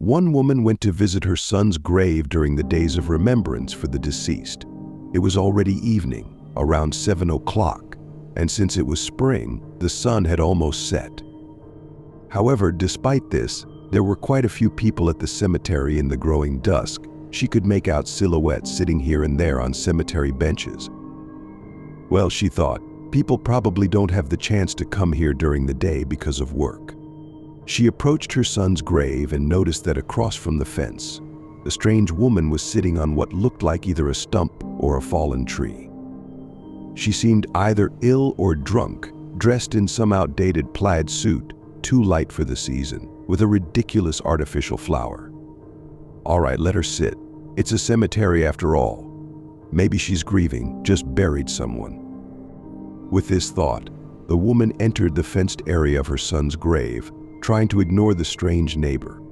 One woman went to visit her son's grave during the days of remembrance for the deceased. It was already evening, around 7 o'clock, and since it was spring, the sun had almost set. However, despite this, there were quite a few people at the cemetery in the growing dusk. She could make out silhouettes sitting here and there on cemetery benches. Well, she thought, people probably don't have the chance to come here during the day because of work. She approached her son's grave and noticed that across from the fence, a strange woman was sitting on what looked like either a stump or a fallen tree. She seemed either ill or drunk, dressed in some outdated plaid suit, too light for the season, with a ridiculous artificial flower. All right, let her sit. It's a cemetery after all. Maybe she's grieving, just buried someone. With this thought, the woman entered the fenced area of her son's grave, trying to ignore the strange neighbor.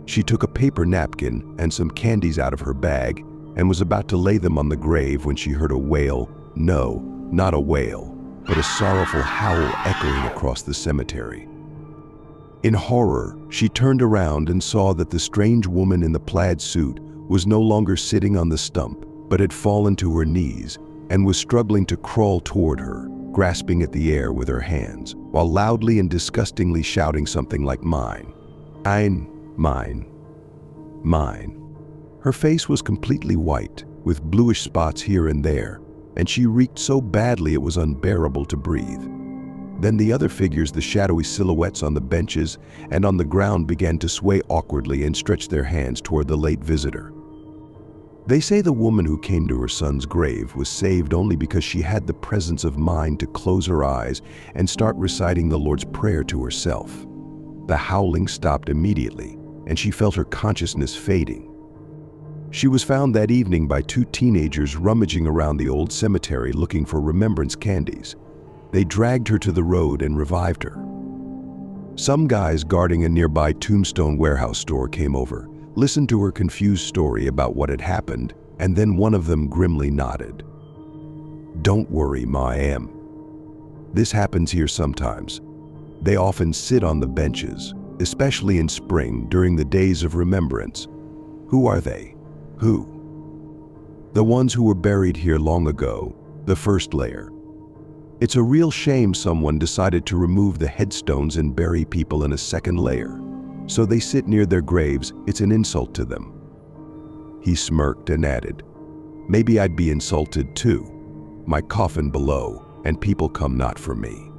She took a paper napkin and some candies out of her bag and was about to lay them on the grave when she heard a wail. No, not a wail, but a sorrowful howl echoing across the cemetery. In horror, she turned around and saw that the strange woman in the plaid suit was no longer sitting on the stump, but had fallen to her knees and was struggling to crawl toward her, grasping at the air with her hands, while loudly and disgustingly shouting something like mine. Mine. Her face was completely white, with bluish spots here and there, and she reeked so badly it was unbearable to breathe. Then the other figures, the shadowy silhouettes on the benches and on the ground, began to sway awkwardly and stretch their hands toward the late visitor. They say the woman who came to her son's grave was saved only because she had the presence of mind to close her eyes and start reciting the Lord's Prayer to herself. The howling stopped immediately, and she felt her consciousness fading. She was found that evening by two teenagers rummaging around the old cemetery looking for remembrance candies. They dragged her to the road and revived her. Some guys guarding a nearby Tombstone warehouse store came over, listened to her confused story about what had happened, and then one of them grimly nodded. "Don't worry, Ma Am. This happens here sometimes. They often sit on the benches, especially in spring during the days of remembrance." Who are they? Who? The ones who were buried here long ago, the first layer. It's a real shame someone decided to remove the headstones and bury people in a second layer. So they sit near their graves. It's an insult to them. He smirked and added, "Maybe I'd be insulted too. My coffin below, and people come not for me."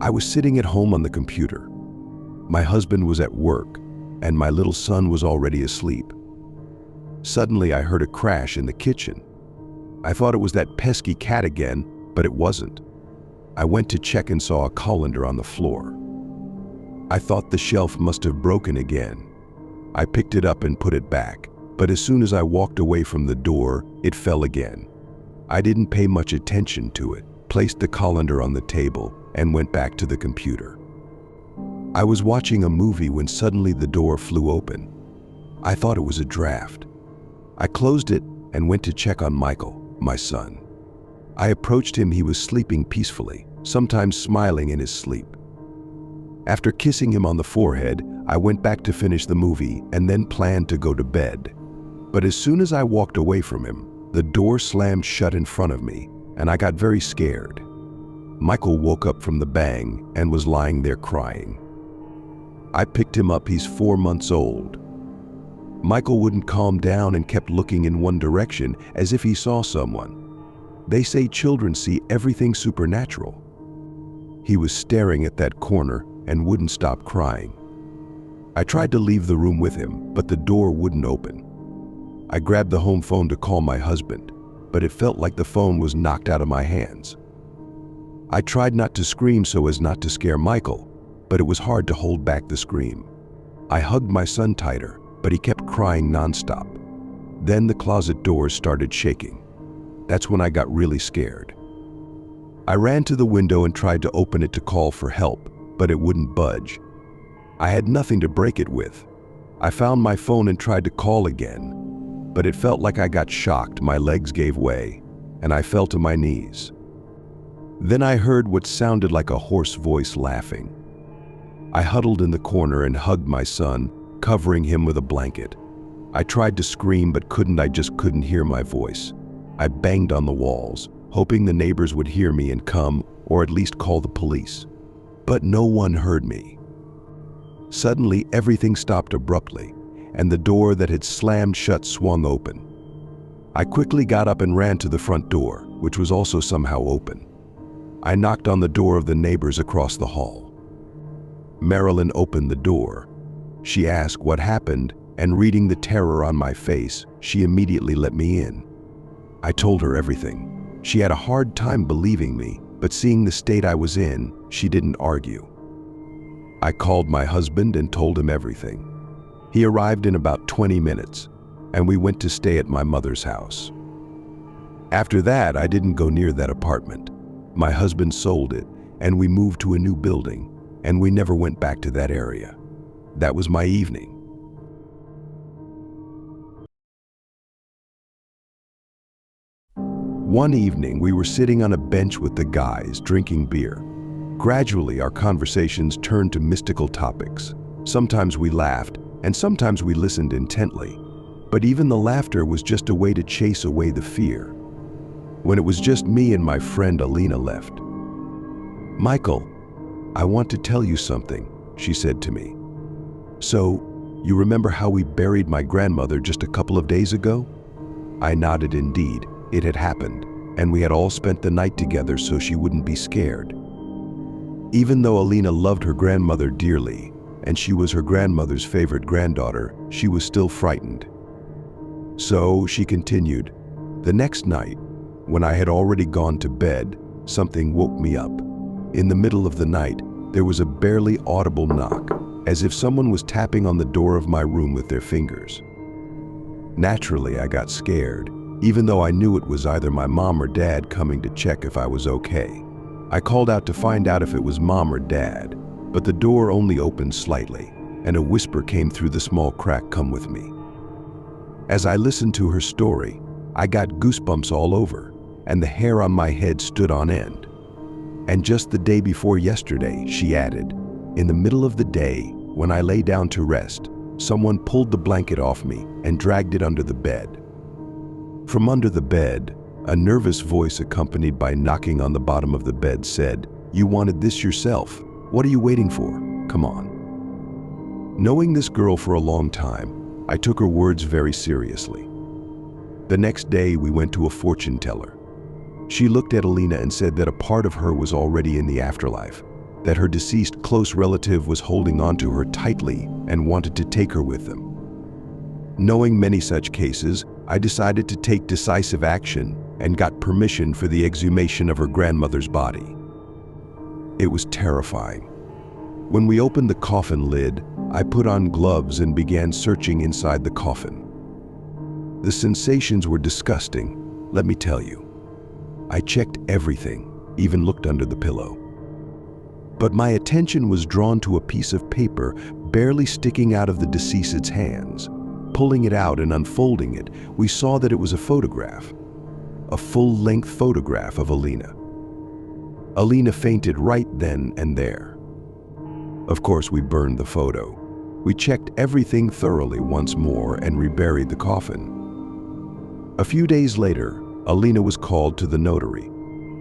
I was sitting at home on the computer. My husband was at work, and my little son was already asleep. Suddenly, I heard a crash in the kitchen. I thought it was that pesky cat again, but it wasn't. I went to check and saw a colander on the floor. I thought the shelf must have broken again. I picked it up and put it back, but as soon as I walked away from the door, it fell again. I didn't pay much attention to it, placed the colander on the table, and went back to the computer. I was watching a movie when suddenly the door flew open. I thought it was a draft. I closed it and went to check on Michael, my son. I approached him. He was sleeping peacefully, sometimes smiling in his sleep. After kissing him on the forehead, I went back to finish the movie and then planned to go to bed. But as soon as I walked away from him, the door slammed shut in front of me, and I got very scared. Michael woke up from the bang and was lying there crying. I picked him up. He's 4 months old. Michael wouldn't calm down and kept looking in one direction as if he saw someone. They say children see everything supernatural. He was staring at that corner and wouldn't stop crying. I tried to leave the room with him, but the door wouldn't open. I grabbed the home phone to call my husband, but it felt like the phone was knocked out of my hands. I tried not to scream so as not to scare Michael, but it was hard to hold back the scream. I hugged my son tighter, but he kept crying nonstop. Then the closet doors started shaking. That's when I got really scared. I ran to the window and tried to open it to call for help, but it wouldn't budge. I had nothing to break it with. I found my phone and tried to call again, but it felt like I got shocked. My legs gave way, and I fell to my knees. Then I heard what sounded like a hoarse voice laughing. I huddled in the corner and hugged my son, covering him with a blanket. I tried to scream but I just couldn't hear my voice. I banged on the walls, hoping the neighbors would hear me and come, or at least call the police. But no one heard me. Suddenly, everything stopped abruptly, and the door that had slammed shut swung open. I quickly got up and ran to the front door, which was also somehow open. I knocked on the door of the neighbors across the hall. Marilyn opened the door. She asked what happened, and reading the terror on my face, she immediately let me in. I told her everything. She had a hard time believing me, but seeing the state I was in, she didn't argue. I called my husband and told him everything. He arrived in about 20 minutes, and we went to stay at my mother's house. After that, I didn't go near that apartment. My husband sold it, and we moved to a new building, and we never went back to that area. That was my evening. One evening, we were sitting on a bench with the guys, drinking beer. Gradually, our conversations turned to mystical topics. Sometimes we laughed, and sometimes we listened intently. But even the laughter was just a way to chase away the fear. When it was just me and my friend Alina left. "Michael, I want to tell you something," she said to me. "So, you remember how we buried my grandmother just a couple of days ago?" I nodded indeed. It had happened, and we had all spent the night together so she wouldn't be scared. Even though Alina loved her grandmother dearly, and she was her grandmother's favorite granddaughter, she was still frightened. So, she continued, "The next night, when I had already gone to bed, something woke me up. In the middle of the night, there was a barely audible knock, as if someone was tapping on the door of my room with their fingers. Naturally, I got scared, even though I knew it was either my mom or dad coming to check if I was okay. I called out to find out if it was mom or dad, but the door only opened slightly, and a whisper came through the small crack, 'Come with me.' As I listened to her story, I got goosebumps all over, and the hair on my head stood on end. And just the day before yesterday," she added, "in the middle of the day, when I lay down to rest, someone pulled the blanket off me and dragged it under the bed. From under the bed, a nervous voice accompanied by knocking on the bottom of the bed said, 'You wanted this yourself. What are you waiting for? Come on.' Knowing this girl for a long time, I took her words very seriously. The next day, we went to a fortune teller. She looked at Alina and said that a part of her was already in the afterlife, that her deceased close relative was holding on to her tightly and wanted to take her with them. Knowing many such cases, I decided to take decisive action and got permission for the exhumation of her grandmother's body. It was terrifying. When we opened the coffin lid, I put on gloves and began searching inside the coffin. The sensations were disgusting, let me tell you. I checked everything, even looked under the pillow. But my attention was drawn to a piece of paper barely sticking out of the deceased's hands. Pulling it out and unfolding it, we saw that it was a photograph. A full-length photograph of Alina. Alina fainted right then and there. Of course, we burned the photo. We checked everything thoroughly once more and reburied the coffin. A few days later, Alina was called to the notary.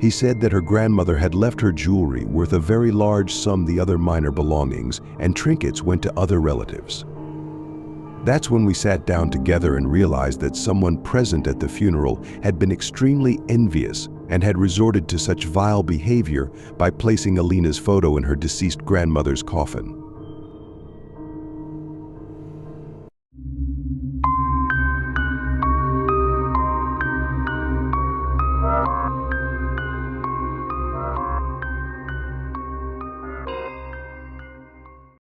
He said that her grandmother had left her jewelry worth a very large sum. The other minor belongings and trinkets went to other relatives. That's when we sat down together and realized that someone present at the funeral had been extremely envious and had resorted to such vile behavior by placing Alina's photo in her deceased grandmother's coffin.